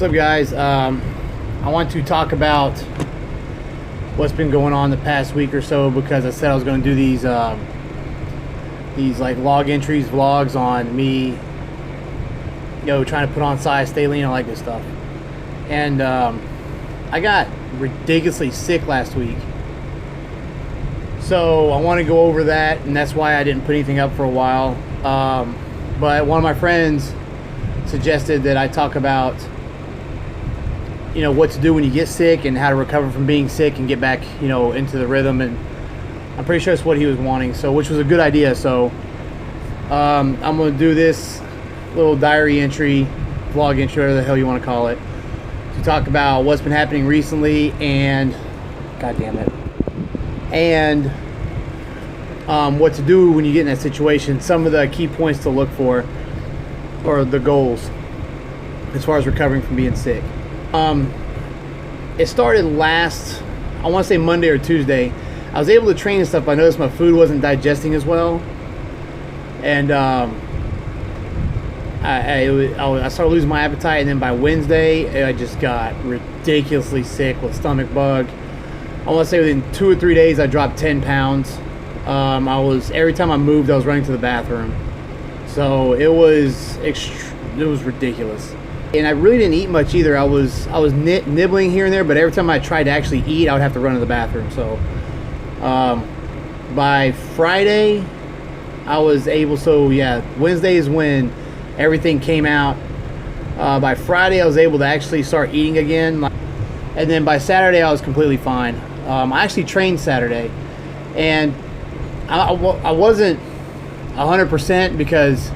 up, guys? I want to talk about what's been going on the past week or so, because I said I was going to do these like log entries, vlogs on me, trying to put on size, stay lean. I like this stuff. And I got ridiculously sick last week, so I want to go over that, and that's why I didn't put anything up for a while. But one of my friends suggested that I talk about what to do when you get sick and how to recover from being sick and get back into the rhythm, and I'm pretty sure that's what he was wanting, so which was a good idea. So I'm gonna do this little diary entry, vlog entry, whatever the hell you want to call it, to talk about what's been happening recently, and god damn it, and what to do when you get in that situation, some of the key points to look for, or the goals as far as recovering from being sick. It started last, I want to say Monday or Tuesday. I was able to train and stuff, but I noticed my food wasn't digesting as well, and I started losing my appetite, and then by Wednesday I just got ridiculously sick with stomach bug. I want to say within 2 or 3 days I dropped 10 pounds. Every time I moved I was running to the bathroom, so it was ridiculous. And I really didn't eat much either. I was nibbling here and there, but every time I tried to actually eat, I would have to run to the bathroom. So by Friday, I was able. So yeah, Wednesday is when everything came out. By Friday, I was able to actually start eating again, and then by Saturday, I was completely fine. I actually trained Saturday, and I wasn't 100% because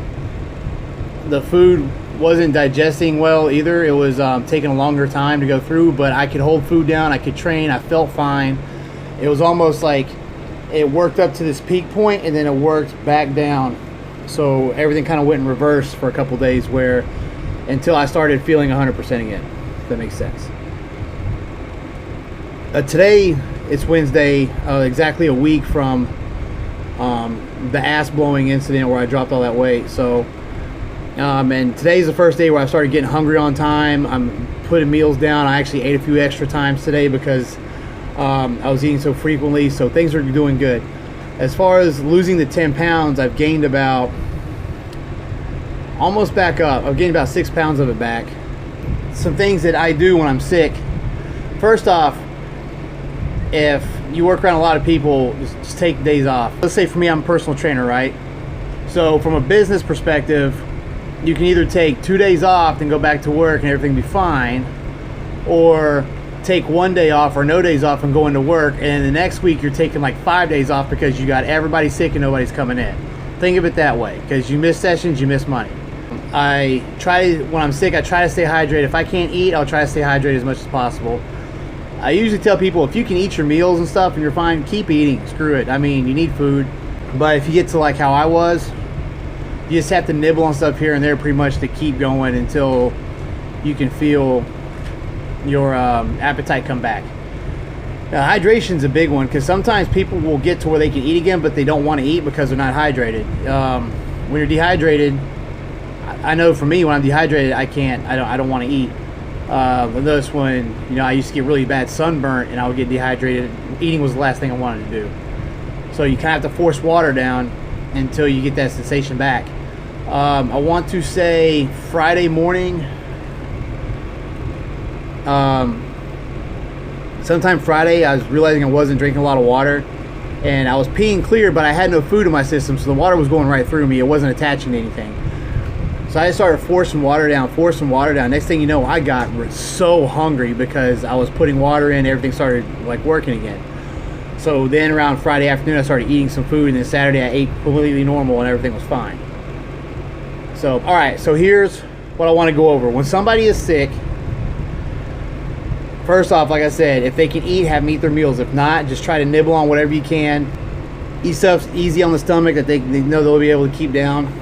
the food wasn't digesting well either. It was taking a longer time to go through, but I could hold food down, I could train, I felt fine. It was almost like it worked up to this peak point and then it worked back down, so everything kind of went in reverse for a couple days, until I started feeling 100% again, if that makes sense. Today it's Wednesday, exactly a week from the ass blowing incident where I dropped all that weight. So and today's the first day where I started getting hungry on time. I'm putting meals down. I actually ate a few extra times today because I was eating so frequently, so things are doing good. As far as losing the 10 pounds, I've gained about, almost back up, I've gained about 6 pounds of it back. Some things that I do when I'm sick. First off, if you work around a lot of people, just take days off. Let's say for me, I'm a personal trainer, right? So from a business perspective, you can either take 2 days off and go back to work and everything be fine, or take 1 day off or no days off and go into work, and the next week you're taking like 5 days off because you got everybody sick and nobody's coming in. Think of it that way, because you miss sessions, you miss money. When I'm sick, I try to stay hydrated. If I can't eat, I'll try to stay hydrated as much as possible. I usually tell people, if you can eat your meals and stuff and you're fine, keep eating. Screw it. I mean, you need food. But if you get to like how I was, you just have to nibble on stuff here and there pretty much to keep going until you can feel your appetite come back. Now, hydration's a big one, because sometimes people will get to where they can eat again, but they don't want to eat because they're not hydrated. When you're dehydrated, I know for me, when I'm dehydrated, I don't want to eat. But notice when I used to get really bad sunburnt and I would get dehydrated, eating was the last thing I wanted to do. So you kind of have to force water down until you get that sensation back. I want to say Friday morning, sometime Friday, I was realizing I wasn't drinking a lot of water, and I was peeing clear, but I had no food in my system, so the water was going right through me. It wasn't attaching to anything. So I just started forcing water down. Next thing you know, I got so hungry because I was putting water in, everything started like working again. So then around Friday afternoon, I started eating some food, and then Saturday I ate completely normal and everything was fine. So, all right, so here's what I want to go over. When somebody is sick, first off, like I said, if they can eat, have them eat their meals. If not, just try to nibble on whatever you can. Eat stuff easy on the stomach that they know they'll be able to keep down.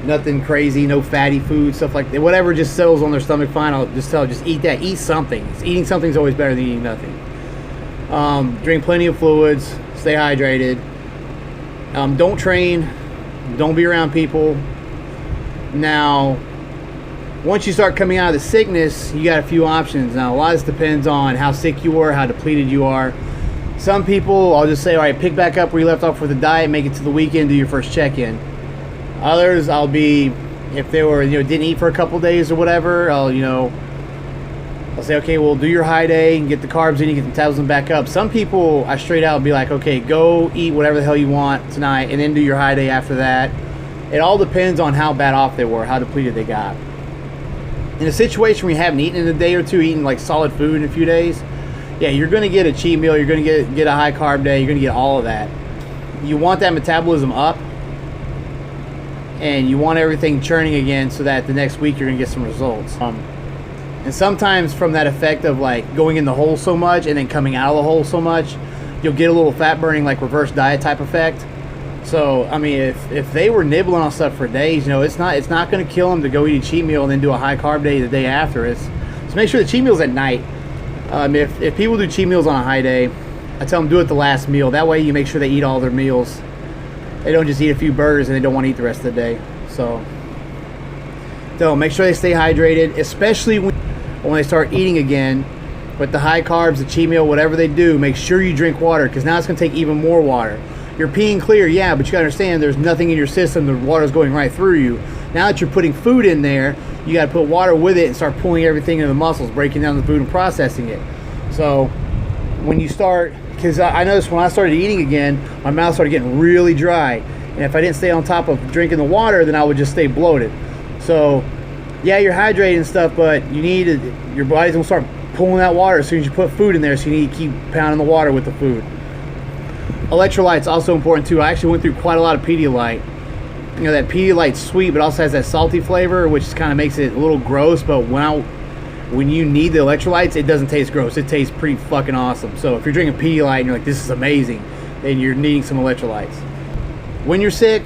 Nothing crazy, no fatty food, stuff like that. Whatever just settles on their stomach fine, I'll just tell them, just eat that. Eat something. Eating something is always better than eating nothing. Drink plenty of fluids. Stay hydrated. Don't train. Don't be around people. Now, once you start coming out of the sickness, you got a few options. Now, a lot of this depends on how sick you are, how depleted you are. Some people, I'll just say, all right, pick back up where you left off with the diet, make it to the weekend, do your first check-in. Others, I'll be, if they were, didn't eat for a couple days or whatever, I'll say, okay, well, do your high day and get the carbs in, you get the metabolism back up. Some people, I straight out be like, okay, go eat whatever the hell you want tonight and then do your high day after that. It all depends on how bad off they were, how depleted they got. In a situation where you haven't eaten in a day or two, eating like solid food in a few days, yeah, you're going to get a cheat meal, you're going to get a high carb day, you're going to get all of that. You want that metabolism up, and you want everything churning again so that the next week you're going to get some results. And sometimes from that effect of like going in the hole so much and then coming out of the hole so much, you'll get a little fat burning, like reverse diet type effect. So, I mean, if they were nibbling on stuff for days, it's not going to kill them to go eat a cheat meal and then do a high carb day the day after. So make sure the cheat meal's at night. If people do cheat meals on a high day, I tell them do it the last meal. That way you make sure they eat all their meals. They don't just eat a few burgers and they don't want to eat the rest of the day. So make sure they stay hydrated, especially when they start eating again. With the high carbs, the cheat meal, whatever they do, make sure you drink water, because now it's going to take even more water. You're peeing clear, yeah, but you got to understand there's nothing in your system. The water's going right through you. Now that you're putting food in there, you got to put water with it and start pulling everything into the muscles, breaking down the food and processing it. So when you start, because I noticed when I started eating again, my mouth started getting really dry. And if I didn't stay on top of drinking the water, then I would just stay bloated. So yeah, you're hydrated and stuff, but your body's going to start pulling that water as soon as you put food in there, so you need to keep pounding the water with the food. Electrolytes also important too. I actually went through quite a lot of Pedialyte. That Pedialyte's sweet, but also has that salty flavor, which kind of makes it a little gross. But when you need the electrolytes, it doesn't taste gross. It tastes pretty fucking awesome. So if you're drinking Pedialyte and you're like, this is amazing, then you're needing some electrolytes. When you're sick,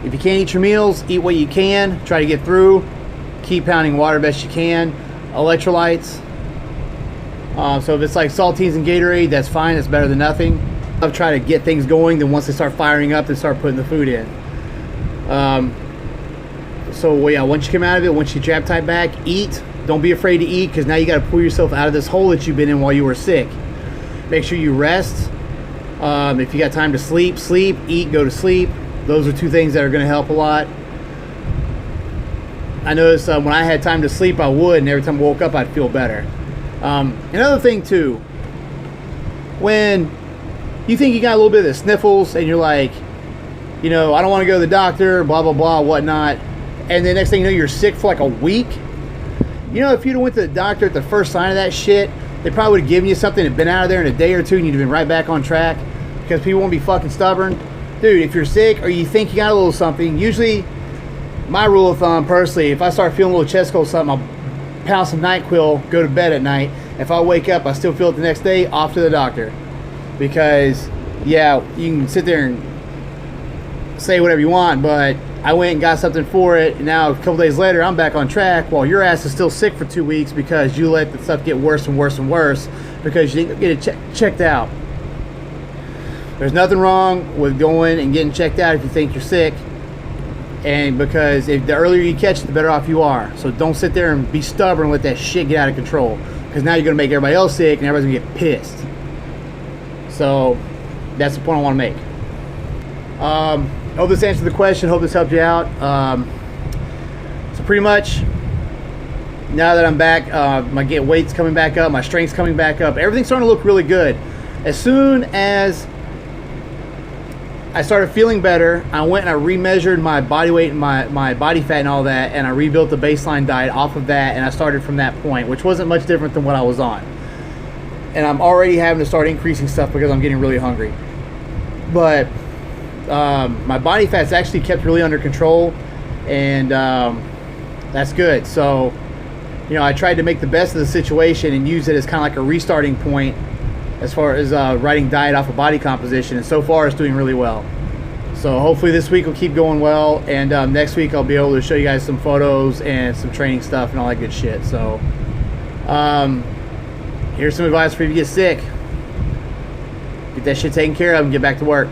if you can't eat your meals, eat what you can. Try to get through. Keep pounding water best you can. Electrolytes. So if it's like saltines and Gatorade, that's fine. That's better than nothing. I'll try to get things going. Then once they start firing up, then start putting the food in. So yeah, once you come out of it, once you get your appetite back, eat. Don't be afraid to eat, because now you got to pull yourself out of this hole that you've been in while you were sick. Make sure you rest. If you got time to sleep, eat, go to sleep. Those are two things that are going to help a lot. I noticed when I had time to sleep, I would, and every time I woke up, I'd feel better. Another thing too, when you think you got a little bit of the sniffles and you're like, I don't want to go to the doctor, blah, blah, blah, whatnot, and the next thing you know, you're sick for like a week. If you'd have went to the doctor at the first sign of that shit, they probably would have given you something and been out of there in a day or two, and you'd have been right back on track, because people won't be fucking stubborn. Dude, if you're sick or you think you got a little something, usually my rule of thumb personally, if I start feeling a little chest cold or something, I'll pound some NyQuil, go to bed at night. If I wake up, I still feel it the next day, off to the doctor. Because, yeah, you can sit there and say whatever you want, but I went and got something for it, and now a couple days later, I'm back on track, while your ass is still sick for 2 weeks because you let the stuff get worse and worse and worse because you didn't get it checked out. There's nothing wrong with going and getting checked out if you think you're sick. And because if the earlier you catch it, the better off you are. So don't sit there and be stubborn and let that shit get out of control, because now you're going to make everybody else sick and everybody's going to get pissed. So that's the point I want to make. Hope this answered the question. Hope this helped you out. So pretty much now that I'm back, my weight's coming back up, my strength's coming back up, everything's starting to look really good. As soon as I started feeling better, I went and I remeasured my body weight and my body fat and all that, and I rebuilt the baseline diet off of that, and I started from that point, which wasn't much different than what I was on. And I'm already having to start increasing stuff because I'm getting really hungry. But my body fat's actually kept really under control, and that's good. So, I tried to make the best of the situation and use it as kind of like a restarting point as far as writing diet off of body composition, and so far it's doing really well. So hopefully this week will keep going well, and next week I'll be able to show you guys some photos and some training stuff and all that good shit. So here's some advice for you to get sick. Get that shit taken care of and get back to work.